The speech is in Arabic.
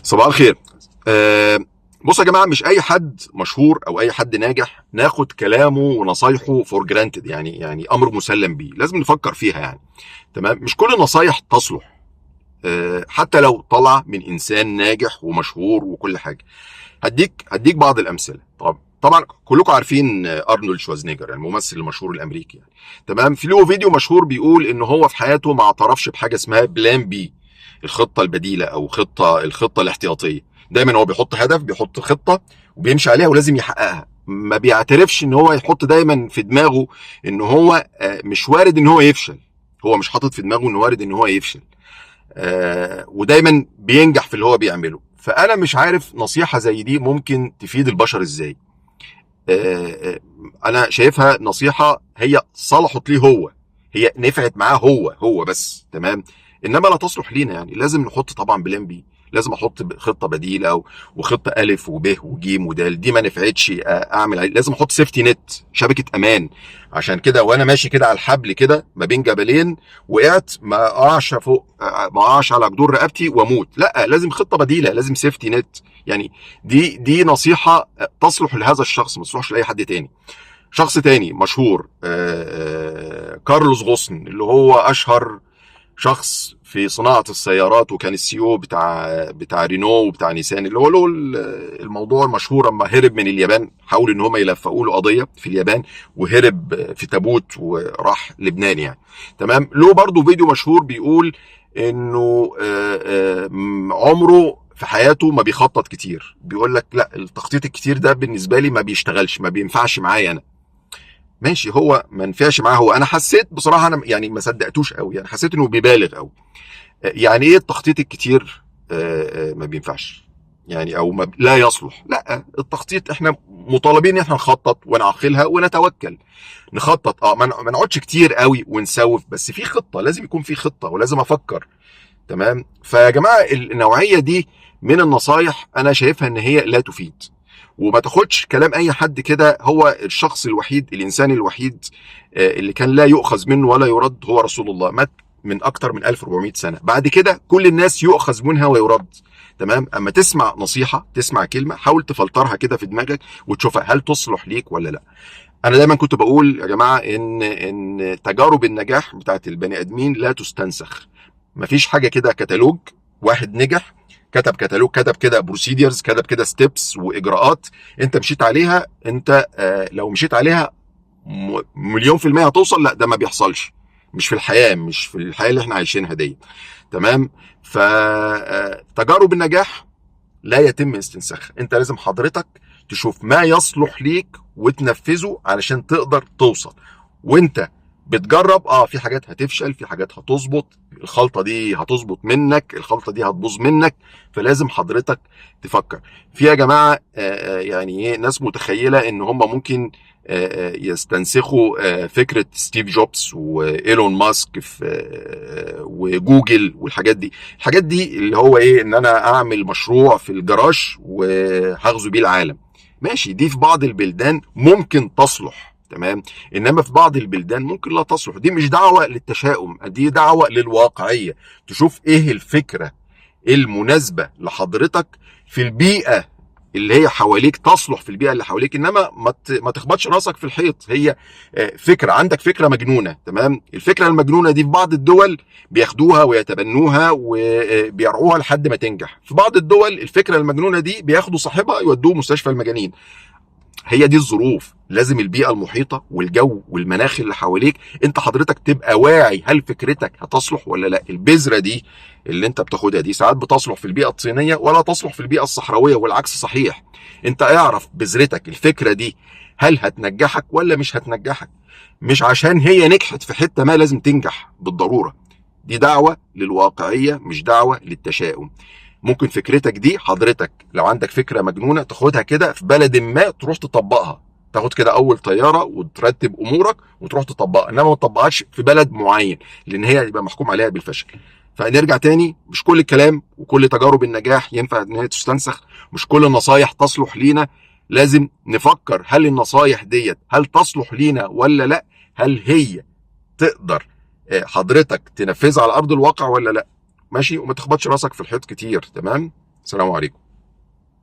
صباح الخير. بصوا يا جماعه، مش اي حد مشهور او اي حد ناجح ناخد كلامه ونصايحه فور جرانتد، يعني امر مسلم بيه، لازم نفكر فيها يعني. تمام، مش كل النصايح تصلح حتى لو طلع من انسان ناجح ومشهور وكل حاجه. هديك بعض الامثله. طبعا كلكم عارفين ارنولد شوازنيجر، الممثل المشهور الامريكي يعني. تمام، في له فيديو مشهور بيقول ان هو في حياته ما اعترفش بحاجه اسمها بلان بي، الخطه البديله او الخطه الاحتياطيه. دايما هو بيحط هدف، بيحط خطه وبيمشي عليها ولازم يحققها. ما بيعترفش ان هو يحط دايما في دماغه ان هو مش وارد ان هو يفشل. هو مش حاطط في دماغه انه وارد ان هو يفشل. ودايما بينجح في اللي هو بيعمله. فانا مش عارف نصيحه زي دي ممكن تفيد البشر ازاي. انا شايفها نصيحه هي صلحت ليه هو، هي نفعت معاه هو بس. تمام، انما لا تصلح لينا. يعني لازم نحط طبعا بلان بي، لازم احط خطه بديله وخطه الف وب وجيم ودال. دي ما نفعتش اعمل لازم احط سيفتي نت، شبكه امان. عشان كده وانا ماشي كده على الحبل كده ما بين جبلين، وقعت ما اقعش فوق، ما اقعش على جدور رقبتي واموت. لا، لازم خطه بديله، لازم سيفتي نت يعني. دي نصيحه تصلح لهذا الشخص، ما تصلحش لاي حد تاني. شخص تاني مشهور، كارلوس غوسن، اللي هو اشهر شخص في صناعه السيارات، وكان السي او بتاع رينو وبتاع نيسان، اللي هو له الموضوع المشهور اما هرب من اليابان. حاولوا ان هم يلفقوا له قضيه في اليابان، وهرب في تابوت وراح لبنان يعني. تمام، له برضه فيديو مشهور بيقول انه عمره في حياته ما بيخطط كتير. بيقول لك لا، التخطيط الكتير ده بالنسبه لي ما بيشتغلش، ما بينفعش معايا انا. ماشي، هو ما نفعش معاه. هو انا حسيت بصراحه، انا يعني ما صدقتوش قوي، يعني حسيت انه بيبالغ قوي. يعني ايه التخطيط الكتير ما بينفعش يعني، او ما لا يصلح؟ لا، التخطيط احنا مطالبين ان احنا نخطط ونعقلها ونتوكل. نخطط ما نقعدش كتير قوي ونسوف، بس في خطه، لازم يكون في خطه ولازم افكر. تمام، فيا جماعه النوعيه دي من النصايح انا شايفها ان هي لا تفيد. وما تاخدش كلام اي حد كده. هو الشخص الوحيد، الانسان الوحيد اللي كان لا يؤخذ منه ولا يرد هو رسول الله، مات من اكتر من 1400 سنه. بعد كده كل الناس يؤخذ منها ويرد. تمام، اما تسمع نصيحه، تسمع كلمه، حاول تفلترها كده في دماغك وتشوفها هل تصلح ليك ولا لا. انا دايما كنت بقول يا جماعه ان تجارب النجاح بتاعت البني ادمين لا تستنسخ. مفيش حاجه كده كتالوج واحد نجح كتب كتالوج، كتب كده بروسيديرز، كتب كده ستيبس واجراءات انت مشيت عليها. انت لو مشيت عليها مليون في المية هتوصل. لا، ده ما بيحصلش. مش في الحياة، مش في الحياة اللي احنا عايشينها دي. تمام، فتجارب النجاح لا يتم استنساخها. انت لازم حضرتك تشوف ما يصلح ليك وتنفذه علشان تقدر توصل. وانت بتجرب في حاجات هتفشل، في حاجات هتظبط، الخلطة دي هتظبط منك، الخلطة دي هتبوظ منك. فلازم حضرتك تفكر في يا جماعة. يعني ايه، ناس متخيلة ان هم ممكن يستنسخوا فكرة ستيف جوبز وايلون ماسك في وجوجل والحاجات دي. الحاجات دي اللي هو ايه، ان انا اعمل مشروع في الجراج وهغزو بيه العالم. ماشي، دي في بعض البلدان ممكن تصلح. تمام، انما في بعض البلدان ممكن لا تصلح. دي مش دعوة للتشاؤم، دي دعوة للواقعية. تشوف ايه الفكرة المناسبة لحضرتك في البيئة اللي هي حواليك، تصلح في البيئه اللي حواليك. انما ما تخبطش راسك في الحيط. هي فكره، عندك فكره مجنونه. تمام، الفكره المجنونه دي في بعض الدول بياخدوها ويتبنوها وبيرعوها لحد ما تنجح. في بعض الدول الفكره المجنونه دي بياخدوا صاحبها يودوه مستشفى المجانين. هي دي الظروف. لازم البيئه المحيطه والجو والمناخ اللي حواليك انت حضرتك تبقى واعي هل فكرتك هتصلح ولا لا. البذره دي اللي انت بتاخدها دي ساعات بتصلح في البيئه الطينيه ولا تصلح في البيئه الصحراويه، والعكس صحيح. انت اعرف بذرتك الفكره دي هل هتنجحك ولا مش هتنجحك. مش عشان هي نجحت في حته ما لازم تنجح بالضروره. دي دعوه للواقعيه، مش دعوه للتشاؤم. ممكن فكرتك دي حضرتك لو عندك فكره مجنونه تاخدها كده في بلد ما، تروح تطبقها، تاخد كده اول طياره وترتب امورك وتروح تطبقها. انما ما تطبقهاش في بلد معين، لان هي يبقى محكوم عليها بالفشل. فنرجع تاني، مش كل الكلام وكل تجارب النجاح ينفع ان هي تستنسخ. مش كل النصايح تصلح لينا. لازم نفكر هل النصايح ديت هل تصلح لينا ولا لا. هل هي تقدر حضرتك تنفذها على ارض الواقع ولا لا. ماشي، وما تخبطش راسك في الحيط كتير. تمام. السلام عليكم.